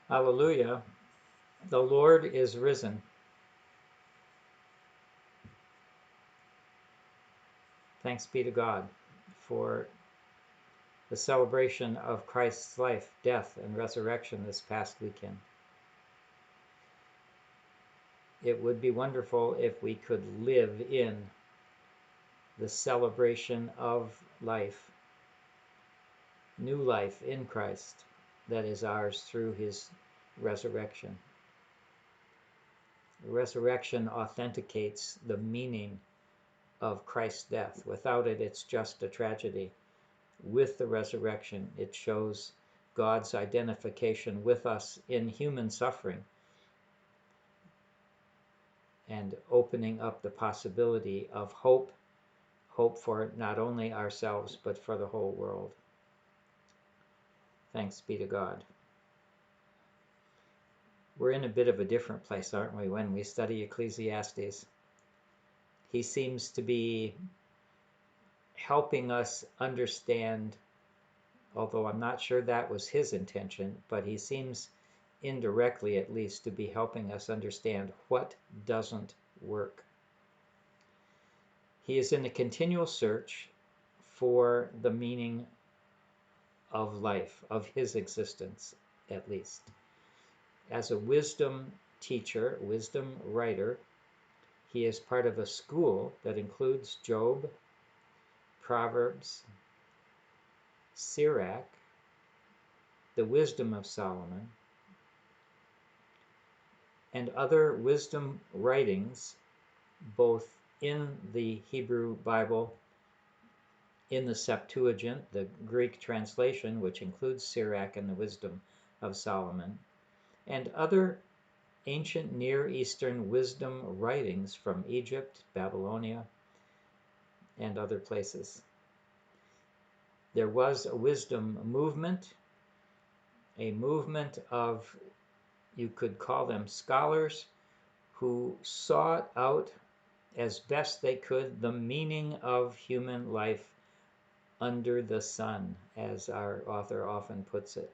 Hallelujah. The Lord is risen. Thanks be to God for the celebration of Christ's life, death, and resurrection this past weekend. It would be wonderful if we could live in the celebration of life, new life in Christ that is ours through his resurrection. The resurrection authenticates the meaning of Christ's death. Without it, it's just a tragedy. With the resurrection, it shows God's identification with us in human suffering and opening up the possibility of hope for not only ourselves, but for the whole world. Thanks be to God. We're in a bit of a different place, aren't we, when we study Ecclesiastes? He seems to be helping us understand, although I'm not sure that was his intention, but he seems indirectly at least to be helping us understand what doesn't work. He is in a continual search for the meaning of life, of his existence at least. As a wisdom teacher, wisdom writer, he is part of a school that includes Job, Proverbs, Sirach, the Wisdom of Solomon, and other wisdom writings, both in the Hebrew Bible, in the Septuagint, the Greek translation, which includes Sirach and the Wisdom of Solomon, and other ancient Near Eastern wisdom writings from Egypt, Babylonia, and other places. There was a wisdom movement, a movement of, you could call them scholars, who sought out as best they could the meaning of human life under the sun, as our author often puts it.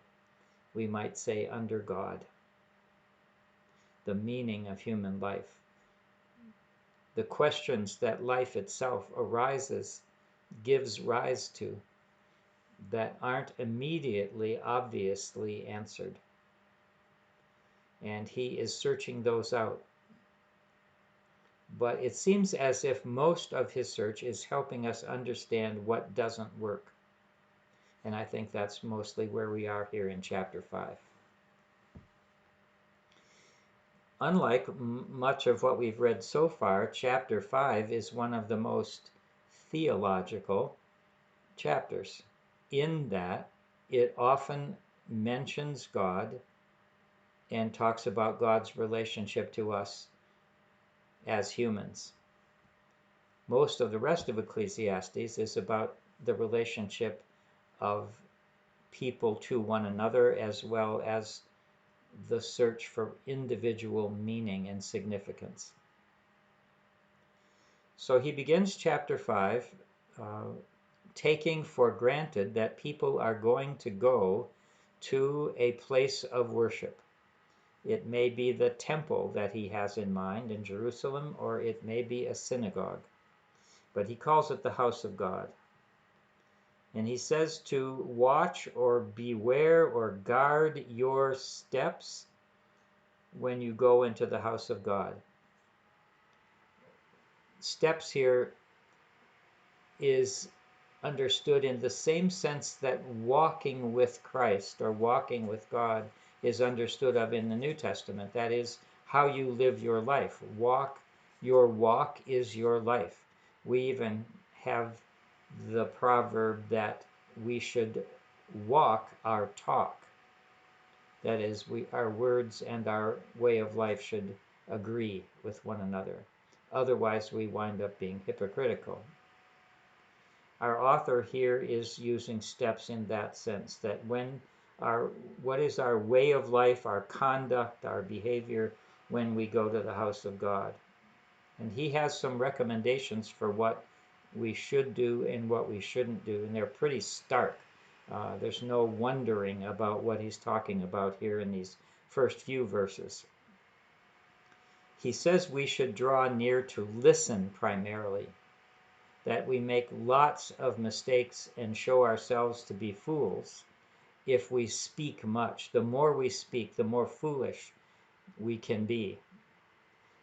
We might say under God. The meaning of human life. The questions that life itself gives rise to, that aren't immediately, obviously answered. And he is searching those out. But it seems as if most of his search is helping us understand what doesn't work. And I think that's mostly where we are here in chapter 5. Unlike much of what we've read so far, chapter 5 is one of the most theological chapters, in that it often mentions God and talks about God's relationship to us as humans. Most of the rest of Ecclesiastes is about the relationship of people to one another, as well as the search for individual meaning and significance. So he begins chapter 5 taking for granted that people are going to go to a place of worship. It may be the temple that he has in mind in Jerusalem, or it may be a synagogue. But he calls it the house of God. And he says to watch or beware or guard your steps when you go into the house of God. Steps here is understood in the same sense that walking with Christ or walking with God is understood of in the New Testament. That is how you live your life. Your walk is your life. We even have the proverb that we should walk our talk. That is, our words and our way of life should agree with one another. Otherwise, we wind up being hypocritical. Our author here is using steps in that sense, that what is our way of life, our conduct, our behavior when we go to the house of God. And he has some recommendations for what we should do and what we shouldn't do, and they're pretty stark. There's no wondering about what he's talking about here in these first few verses. He says we should draw near to listen primarily, that we make lots of mistakes and show ourselves to be fools if we speak much. The more we speak, the more foolish we can be.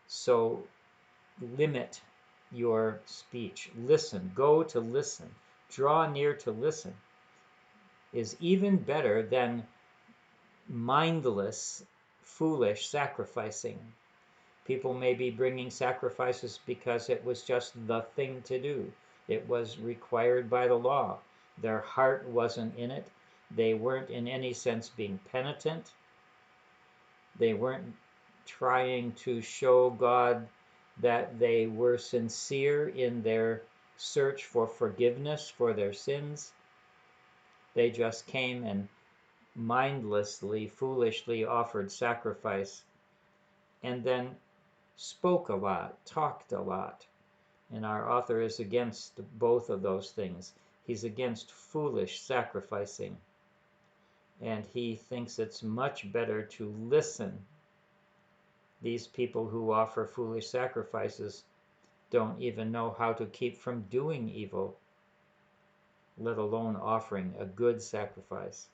So limit your speech. Listen. Go to listen. Draw near to listen is even better than mindless, foolish sacrificing. People may be bringing sacrifices because it was just the thing to do. It was required by the law. Their heart wasn't in it. They weren't in any sense being penitent. They weren't trying to show God that they were sincere in their search for forgiveness for their sins. They just came and mindlessly, foolishly offered sacrifice, and then spoke a lot, talked a lot. And our author is against both of those things. He's against foolish sacrificing. And he thinks it's much better to listen. These people who offer foolish sacrifices don't even know how to keep from doing evil, let alone offering a good sacrifice.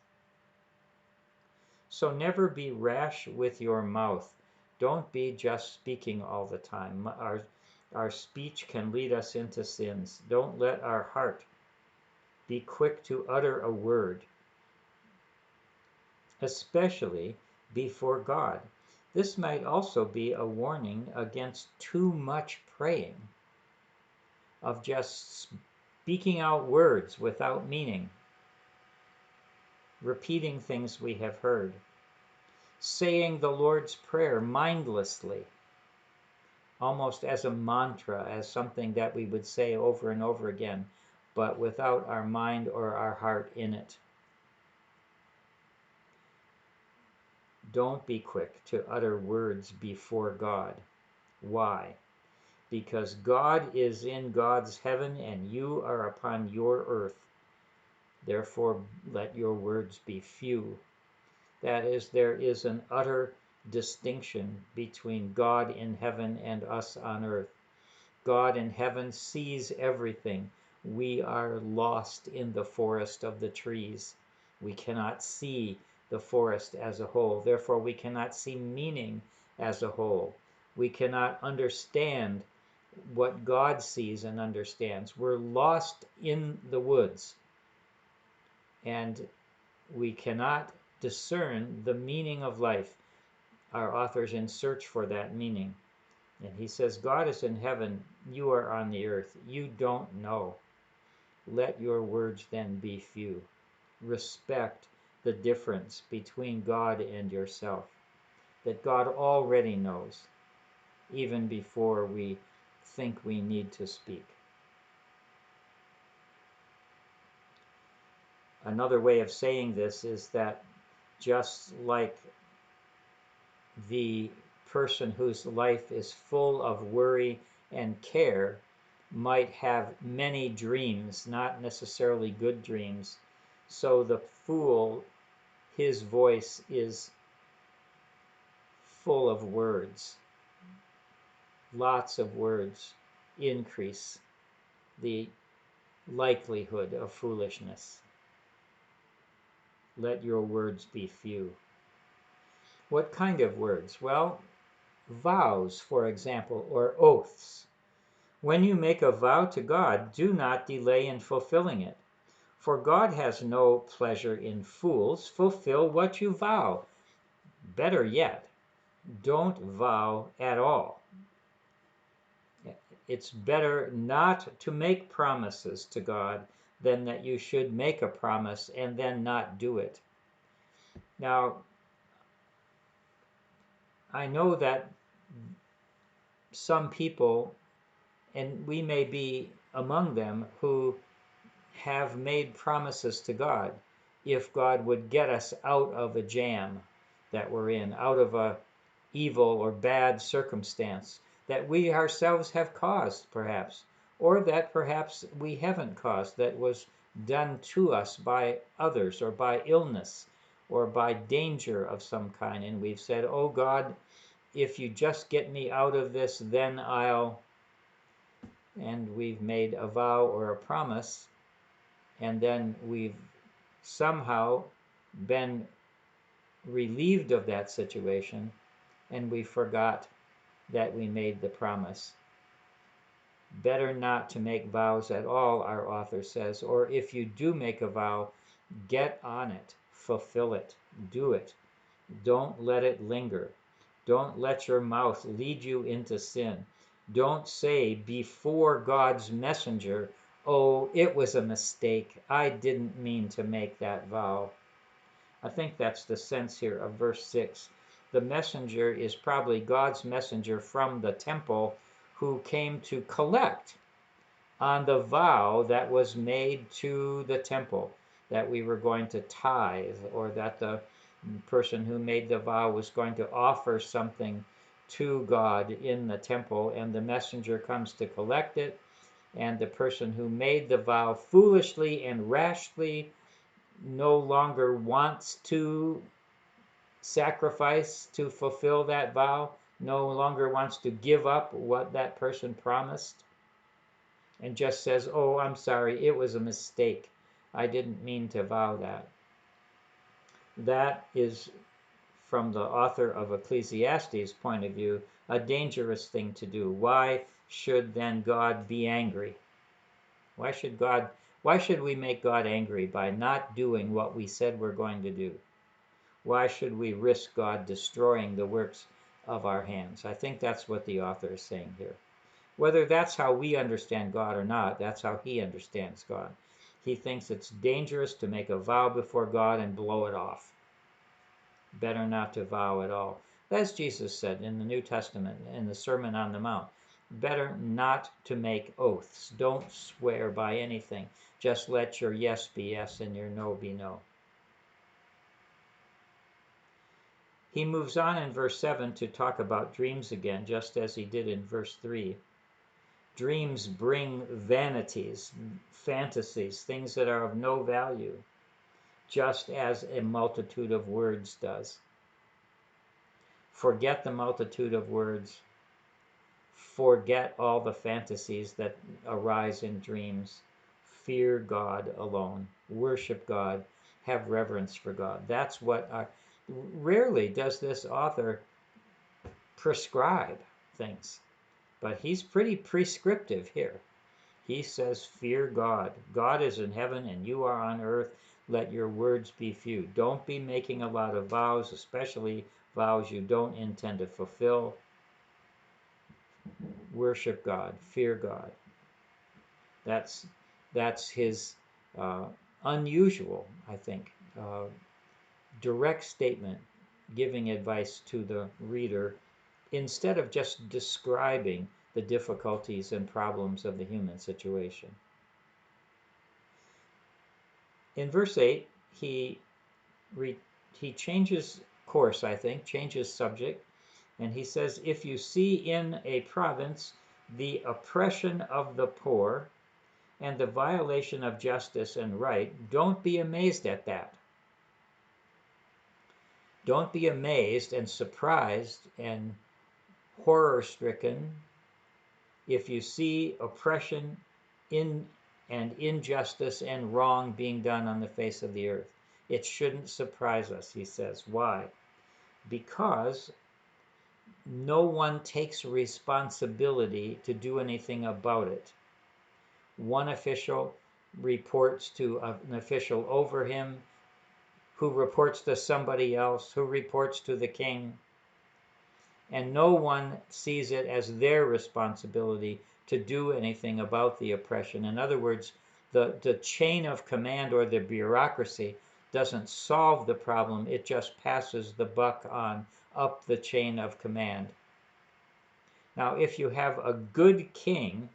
So never be rash with your mouth. Don't be just speaking all the time. Our speech can lead us into sins. Don't let our heart be quick to utter a word, especially before God. This might also be a warning against too much praying, of just speaking out words without meaning, repeating things we have heard, saying the Lord's Prayer mindlessly, almost as a mantra, as something that we would say over and over again, but without our mind or our heart in it. Don't be quick to utter words before God. Why? Because God is in God's heaven and you are upon your earth. Therefore, let your words be few. That is, there is an utter distinction between God in heaven and us on earth. God in heaven sees everything. We are lost in the forest of the trees. We cannot see the forest as a whole. Therefore, we cannot see meaning as a whole. We cannot understand what God sees and understands. We're lost in the woods, and we cannot discern the meaning of life. Our author's in search for that meaning. And he says, God is in heaven, you are on the earth. You don't know. Let your words then be few. Respect the difference between God and yourself, that God already knows, even before we think we need to speak. Another way of saying this is that just like the person whose life is full of worry and care might have many dreams, not necessarily good dreams, so the fool, his voice is full of words. Lots of words increase the likelihood of foolishness. Let your words be few. What kind of words? Well, vows, for example, or oaths. When you make a vow to God, do not delay in fulfilling it. For God has no pleasure in fools. Fulfill what you vow. Better yet, don't vow at all. It's better not to make promises to God than that you should make a promise and then not do it. Now, I know that some people, and we may be among them, who have made promises to God if God would get us out of a jam that we're in, out of a evil or bad circumstance that we ourselves have caused, perhaps, or that perhaps we haven't caused, that was done to us by others or by illness or by danger of some kind, and we've said, oh God, if you just get me out of this, then I'll, and we've made a vow or a promise, and then we've somehow been relieved of that situation, and we forgot that we made the promise. Better not to make vows at all, our author says, or if you do make a vow, get on it, fulfill it, do it. Don't let it linger. Don't let your mouth lead you into sin. Don't say before God's messenger, oh, it was a mistake. I didn't mean to make that vow. I think that's the sense here of verse 6. The messenger is probably God's messenger from the temple who came to collect on the vow that was made to the temple, that we were going to tithe, or that the person who made the vow was going to offer something to God in the temple, and the messenger comes to collect it, and the person who made the vow foolishly and rashly no longer wants to sacrifice to fulfill that vow, no longer wants to give up what that person promised, and just says, oh, I'm sorry, it was a mistake. I didn't mean to vow that. That is, from the author of Ecclesiastes' point of view, a dangerous thing to do. Why should then God be angry? Why should we make God angry by not doing what we said we're going to do? Why should we risk God destroying the works of our hands? I think that's what the author is saying here. Whether that's how we understand God or not, that's how he understands God. He thinks it's dangerous to make a vow before God and blow it off. Better not to vow at all. As Jesus said in the New Testament, in the Sermon on the Mount, better not to make oaths. Don't swear by anything. Just let your yes be yes and your no be no. He moves on in verse 7 to talk about dreams again, just as he did in verse 3. Dreams bring vanities, fantasies, things that are of no value, just as a multitude of words does. Forget the multitude of words. Forget all the fantasies that arise in dreams. Fear God alone. Worship God. Have reverence for God. That's what rarely does this author prescribe things, but he's pretty prescriptive here. He says, fear God. God is in heaven and you are on earth. Let your words be few. Don't be making a lot of vows, especially vows you don't intend to fulfill. Worship God. Fear God. That's his unusual, I think, direct statement, giving advice to the reader instead of just describing the difficulties and problems of the human situation. In verse 8, he changes course, I think, changes subject, and he says, if you see in a province the oppression of the poor and the violation of justice and right, don't be amazed at that. Don't be amazed and surprised and horror-stricken if you see oppression and injustice and wrong being done on the face of the earth. It shouldn't surprise us, he says. Why? Because no one takes responsibility to do anything about it. One official reports to an official over him, who reports to somebody else, who reports to the king, and no one sees it as their responsibility to do anything about the oppression. In other words, the chain of command or the bureaucracy doesn't solve the problem, it just passes the buck on up the chain of command. Now, if you have a good king,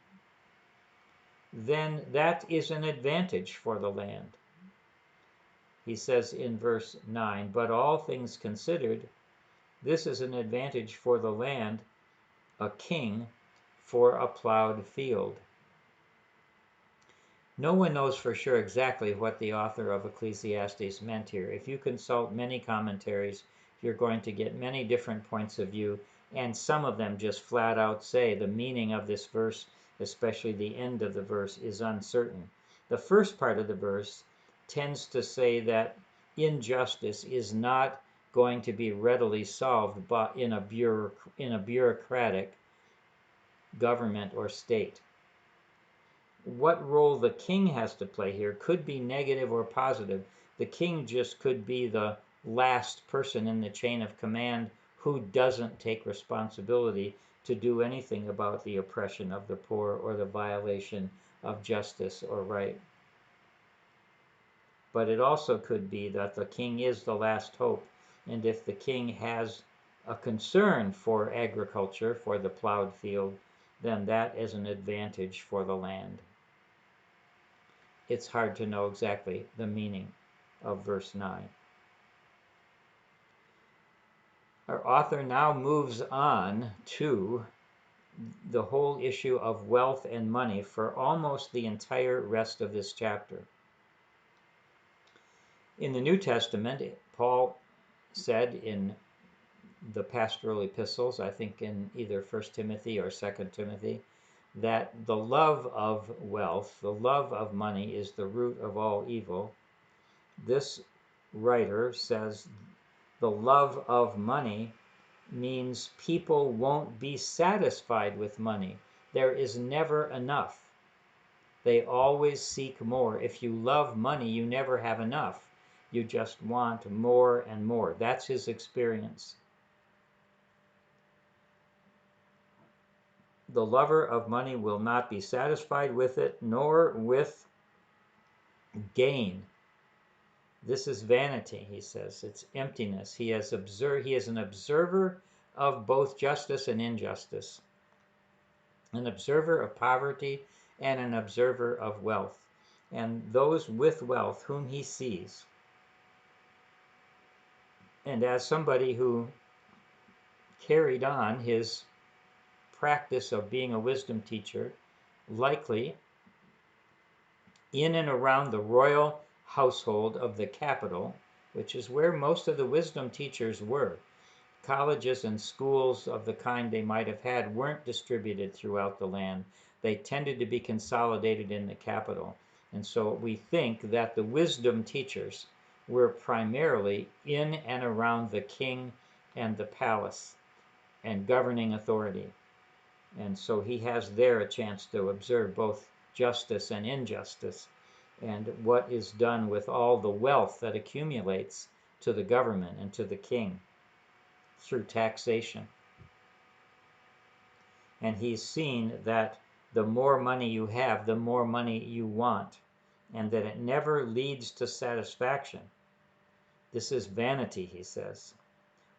then that is an advantage for the land. He says in verse 9, but all things considered, this is an advantage for the land, a king for a plowed field. No one knows for sure exactly what the author of Ecclesiastes meant here. If you consult many commentaries, you're going to get many different points of view, and some of them just flat out say the meaning of this verse, especially the end of the verse, is uncertain. The first part of the verse tends to say that injustice is not going to be readily solved but in a bureaucratic government or state. What role the king has to play here could be negative or positive. The king just could be the last person in the chain of command who doesn't take responsibility to do anything about the oppression of the poor or the violation of justice or right. But it also could be that the king is the last hope, and if the king has a concern for agriculture, for the plowed field, then that is an advantage for the land. It's hard to know exactly the meaning of verse 9. Our author now moves on to the whole issue of wealth and money for almost the entire rest of this chapter. In the New Testament, Paul said in the pastoral epistles, I think in either 1 Timothy or 2 Timothy, that the love of wealth, the love of money, is the root of all evil. This writer says the love of money means people won't be satisfied with money. There is never enough. They always seek more. If you love money, you never have enough. You just want more and more. That's his experience. The lover of money will not be satisfied with it, nor with gain. This is vanity, he says. It's emptiness. He is an observer of both justice and injustice, an observer of poverty and an observer of wealth, and those with wealth whom he sees. And as somebody who carried on his practice of being a wisdom teacher, likely in and around the royal household of the capital, which is where most of the wisdom teachers were. Colleges and schools of the kind they might have had weren't distributed throughout the land. They tended to be consolidated in the capital. And so we think that the wisdom teachers were primarily in and around the king and the palace and governing authority. And so he has there a chance to observe both justice and injustice, and what is done with all the wealth that accumulates to the government and to the king through taxation. And he's seen that the more money you have, the more money you want, and that it never leads to satisfaction. This is vanity, he says.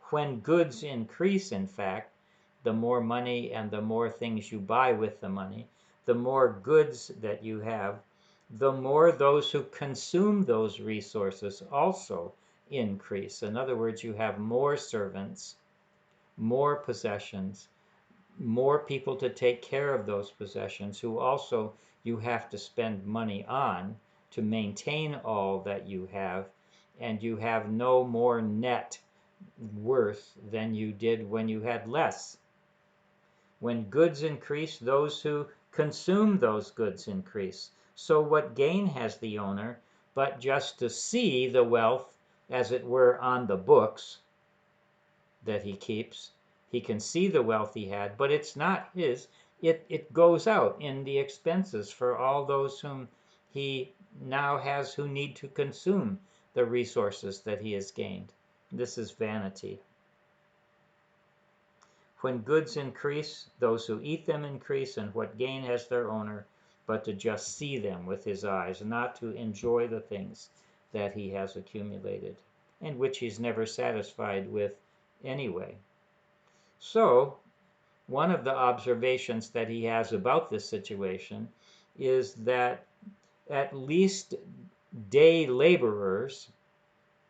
When goods increase, in fact, the more money and the more things you buy with the money, the more goods that you have, the more those who consume those resources also increase. In other words, you have more servants, more possessions, more people to take care of those possessions, who also you have to spend money on to maintain all that you have, and you have no more net worth than you did when you had less. When goods increase, those who consume those goods increase. So what gain has the owner but just to see the wealth, as it were, on the books that he keeps? He can see the wealth he had, but it's not his. It goes out in the expenses for all those whom he now has who need to consume the resources that he has gained. This is vanity. When goods increase, those who eat them increase, and what gain has their owner but to just see them with his eyes, not to enjoy the things that he has accumulated, and which he's never satisfied with anyway. So, one of the observations that he has about this situation is that at least day laborers,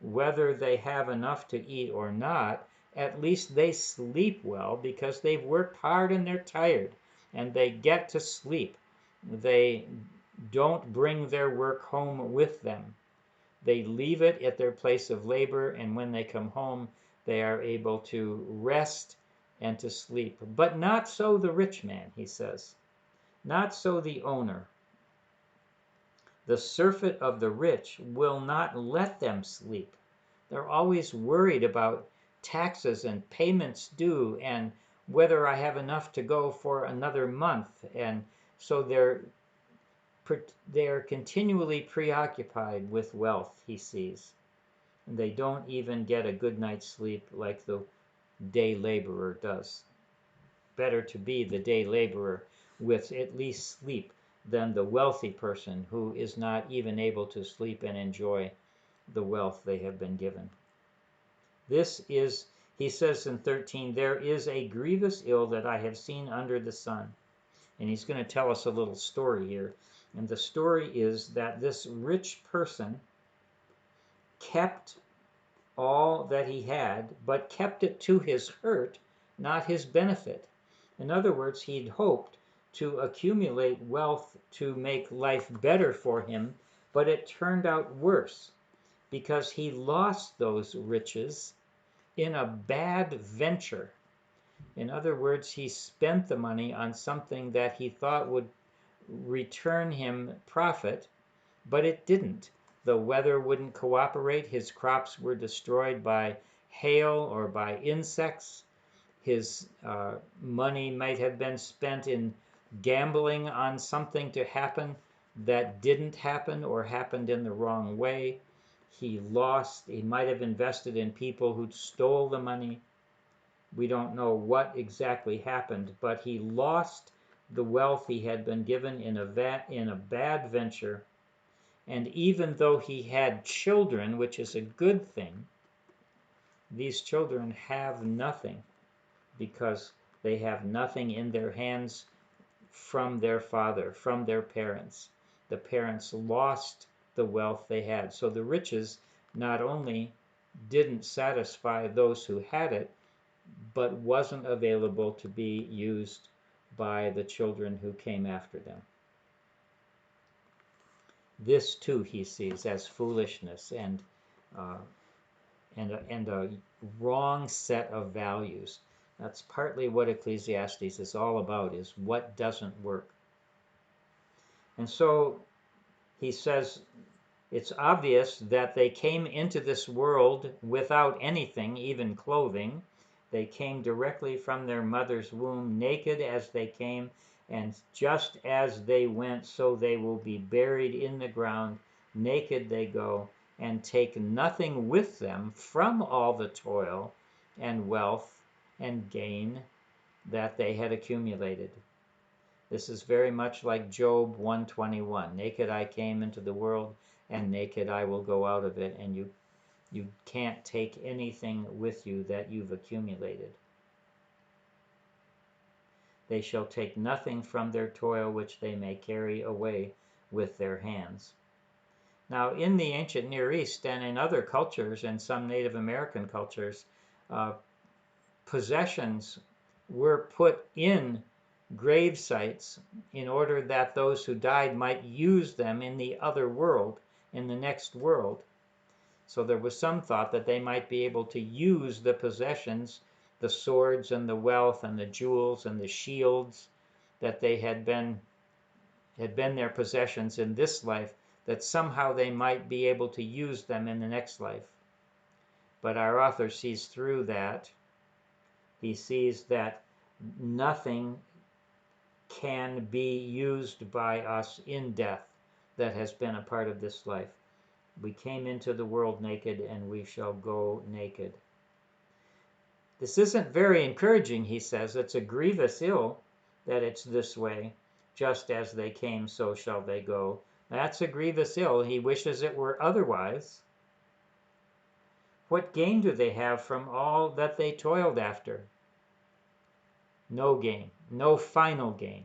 whether they have enough to eat or not, at least they sleep well because they've worked hard and they're tired and they get to sleep. They don't bring their work home with them. They leave it at their place of labor, and when they come home, they are able to rest and to sleep. But not so the rich man, he says. Not so the owner. The surfeit of the rich will not let them sleep. They're always worried about taxes and payments due and whether I have enough to go for another month. And so they're continually preoccupied with wealth, he sees. And they don't even get a good night's sleep like the day laborer does. Better to be the day laborer with at least sleep than the wealthy person who is not even able to sleep and enjoy the wealth they have been given. This is, he says in 13, there is a grievous ill that I have seen under the sun. And he's going to tell us a little story here. And the story is that this rich person kept all that he had, but kept it to his hurt, not his benefit. In other words, he'd hoped to accumulate wealth to make life better for him, but it turned out worse because he lost those riches in a bad venture. In other words, he spent the money on something that he thought would return him profit, but it didn't. The weather wouldn't cooperate. His crops were destroyed by hail or by insects. His money might have been spent in gambling on something to happen that didn't happen or happened in the wrong way. He might have invested in people who stole the money. We don't know what exactly happened, but he lost the wealth he had been given in a bad venture. And even though he had children, which is a good thing, these children have nothing because they have nothing in their hands from their father, from their parents. The parents lost the wealth they had. So the riches not only didn't satisfy those who had it, but wasn't available to be used by the children who came after them. This too he sees as foolishness and a wrong set of values. That's partly what Ecclesiastes is all about, is what doesn't work. And so he says it's obvious that they came into this world without anything, even clothing. They came directly from their mother's womb, naked as they came, and just as they went, so they will be buried in the ground. Naked they go, and take nothing with them from all the toil and wealth and gain that they had accumulated. This is very much like Job 121. Naked I came into the world, and naked I will go out of it, and you can't take anything with you that you've accumulated. They shall take nothing from their toil which they may carry away with their hands. Now, in the ancient Near East and in other cultures, and some Native American cultures, possessions were put in grave sites in order that those who died might use them in the other world, in the next world. So there was some thought that they might be able to use the possessions, the swords and the wealth and the jewels and the shields that they had been their possessions in this life, that somehow they might be able to use them in the next life. But our author sees through that. He sees that nothing can be used by us in death that has been a part of this life. We came into the world naked, and we shall go naked. This isn't very encouraging, he says. It's a grievous ill that it's this way. Just as they came, so shall they go. That's a grievous ill. He wishes it were otherwise. What gain do they have from all that they toiled after? No gain, no final gain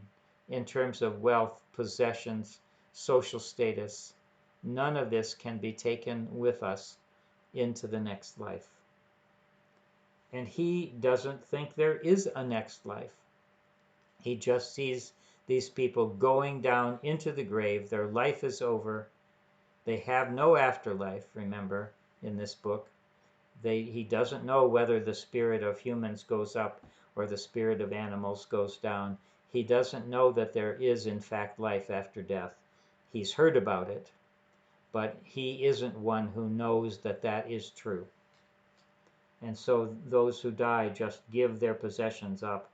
in terms of wealth, possessions, social status. None of this can be taken with us into the next life. And he doesn't think there is a next life. He just sees These people going down into the grave, their life is over. They have no afterlife, remember, in this book. He doesn't know whether the spirit of humans goes up or the spirit of animals goes down. He doesn't know that there is, in fact, life after death. He's heard about it, but he isn't one who knows that that is true. And so those who die just give their possessions up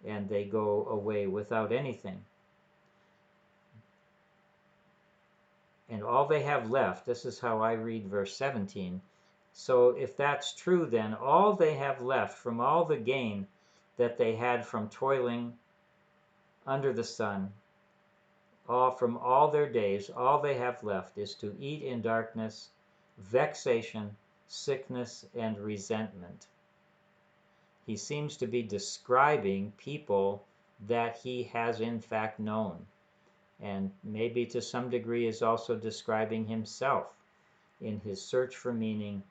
and they go away without anything. And all they have left, this is how I read verse 17. So if that's true, then all they have left from all the gain that they had from toiling under the sun, from all their days, all they have left is to eat in darkness, vexation, sickness, and resentment. He seems to be describing people that he has in fact known, and maybe to some degree is also describing himself in his search for meaning,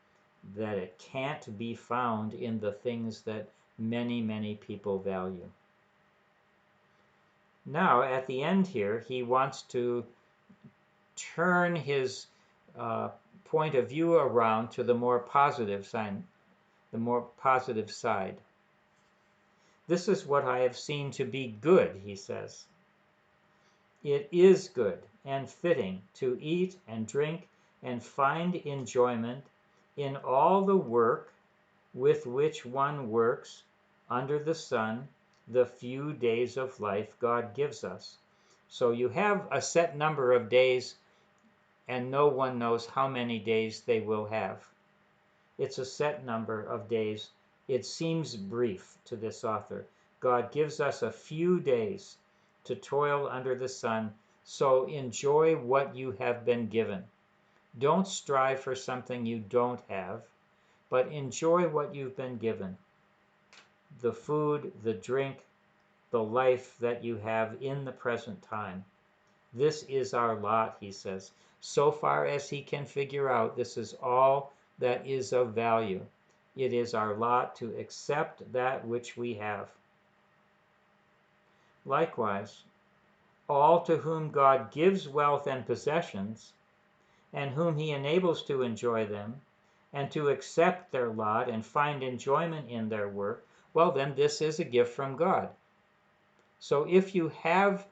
that it can't be found in the things that many, many people value. Now, at the end here, he wants to turn his point of view around to the more positive side. This is what I have seen to be good, he says. It is good and fitting to eat and drink and find enjoyment in all the work with which one works under the sun the few days of life God gives us. So you have a set number of days, and no one knows how many days they will have. It's a set number of days. It seems brief to this author. God gives us a few days to toil under the sun, so enjoy what you have been given. Don't strive for something you don't have, but enjoy what you've been given. The food, the drink, the life that you have in the present time. This is our lot, he says. So far as he can figure out, this is all that is of value. It is our lot to accept that which we have. Likewise, all to whom God gives wealth and possessions, and whom he enables to enjoy them, and to accept their lot and find enjoyment in their work, well then this is a gift from God. So if you have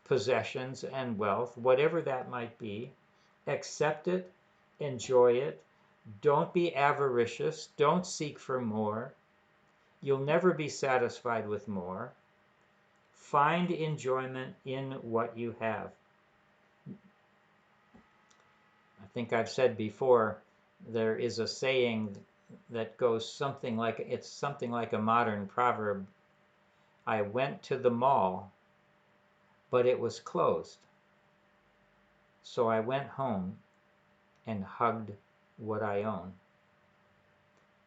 possessions and wealth, whatever that might be, accept it, enjoy it. Don't be avaricious. Don't seek for more. You'll never be satisfied with more. Find enjoyment in what you have. I think I've said before, there is a saying that goes something like, it's something like a modern proverb. I went to the mall, but it was closed. So I went home and hugged what I own.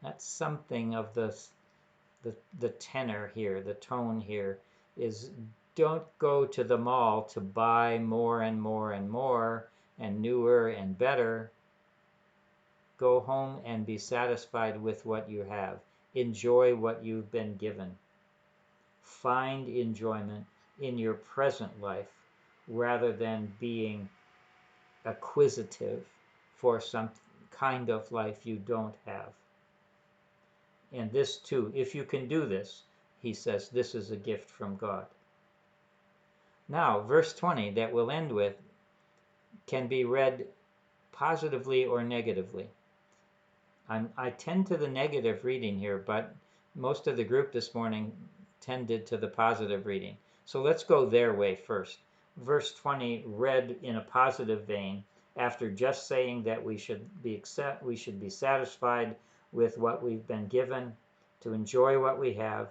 That's something of the tenor here, the tone here is, don't go to the mall to buy more and more and more and newer and better. Go home and be satisfied with what you have. Enjoy what you've been given. Find enjoyment in your present life rather than being acquisitive for some kind of life you don't have. And this too, if you can do this, he says, this is a gift from God. Now, verse 20 that we'll end with can be read positively or negatively. I tend to the negative reading here, but most of the group this morning tended to the positive reading. So let's go their way first. Verse 20 read in a positive vein, after just saying that we should be satisfied with what we've been given, to enjoy what we have.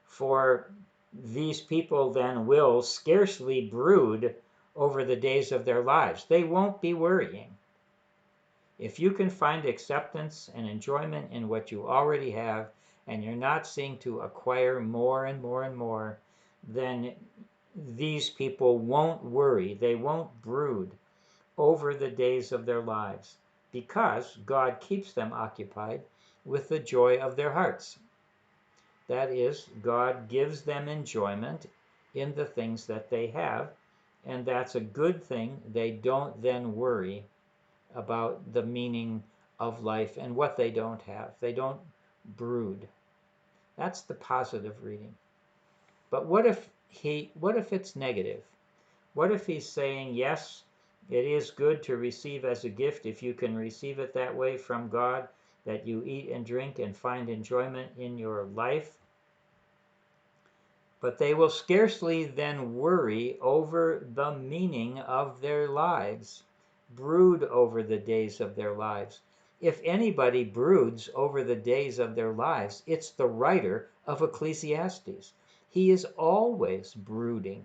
For these people then will scarcely brood over the days of their lives. They won't be worrying. If you can find acceptance and enjoyment in what you already have, and you're not seeking to acquire more and more and more, then these people won't worry. They won't brood over the days of their lives, because God keeps them occupied with the joy of their hearts. That is, God gives them enjoyment in the things that they have, and that's a good thing. They don't then worry about the meaning of life and what they don't have. They don't brood. That's the positive reading. But what if it's negative? What if he's saying, yes, it is good to receive as a gift if you can receive it that way from God, that you eat and drink and find enjoyment in your life, but they will scarcely then worry over the meaning of their lives, brood over the days of their lives. If anybody broods over the days of their lives, it's the writer of Ecclesiastes. He is always brooding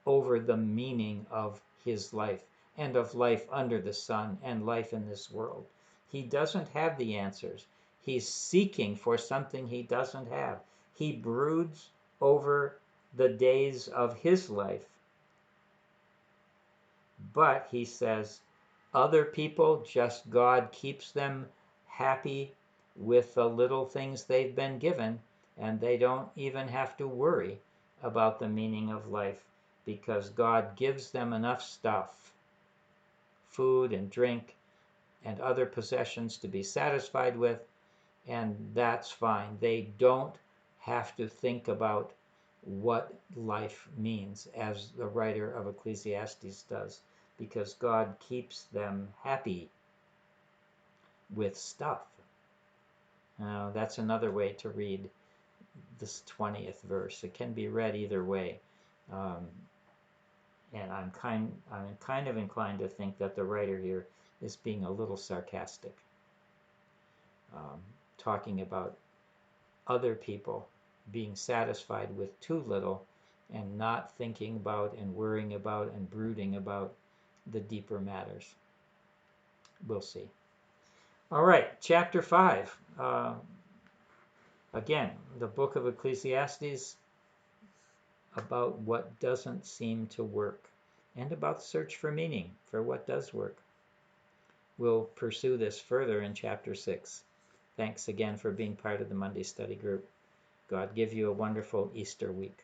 over the meaning of his life and of life under the sun and life in this world. He doesn't have the answers. He's seeking for something he doesn't have. He broods over the days of his life. But he says, other people, just God keeps them happy with the little things they've been given, and they don't even have to worry about the meaning of life, because God gives them enough stuff, food and drink and other possessions, to be satisfied with, and that's fine. They don't have to think about what life means, as the writer of Ecclesiastes does, because God keeps them happy with stuff. Now, that's another way to read this 20th verse. It can be read either way. And I'm kind of inclined to think that the writer here is being a little sarcastic, talking about other people being satisfied with too little and not thinking about and worrying about and brooding about the deeper matters. We'll see. All right, chapter 5. Again, the book of Ecclesiastes, about what doesn't seem to work and about search for meaning for what does work. We'll pursue this further in chapter 6. Thanks again for being part of the Monday study group. God give you a wonderful Easter week.